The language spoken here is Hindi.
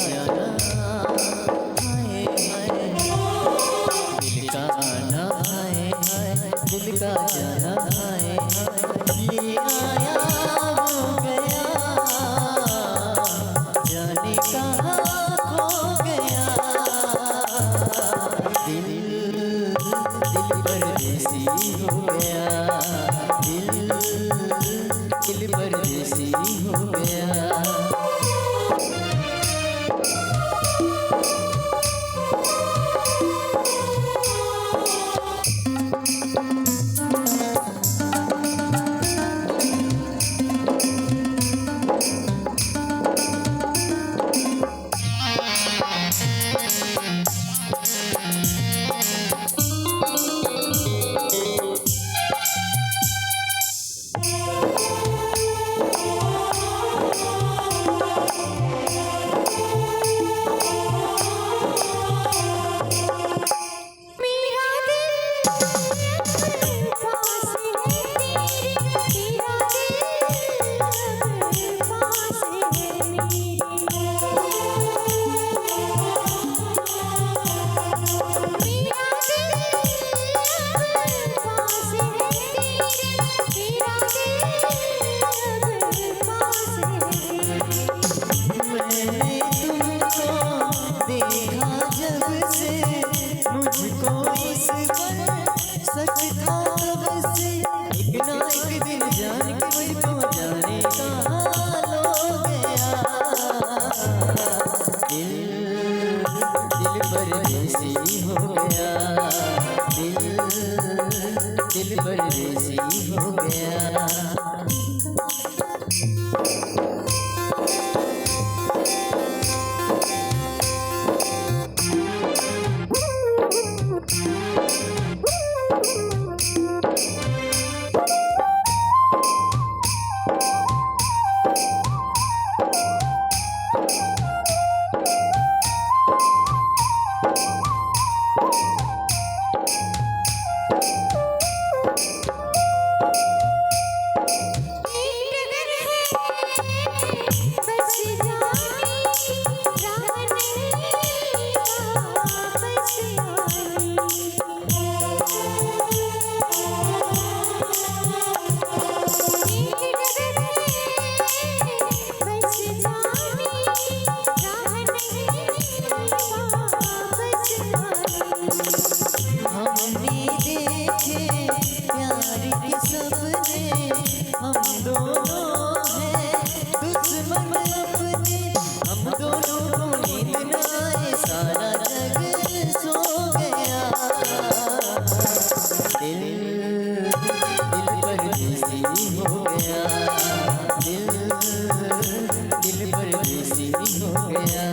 जाना हाय हाय, दिल का आना हाय हाय, दिल का जाना हाय हाय, ये आया वो गया, जाने कहाँ खो गया। दिल दिल परदेसी हो गया, दिल दिल परदेसी हो गया। मुझको इस पर शक था कब से, एक ना एक दिन जान के मुझको जाने का हाल हो गया। दिल दिल परदेसी हो गया, दिल दिल परदेसी हो गया। हमने देखे प्यार के सपने, हम दोनों हैं दुश्मन अपने, हम दोनों को नींद न आए, सारा जग सो गया। दिल दिल परदेसी हो गया, दिल दिल परदेसी हो गया।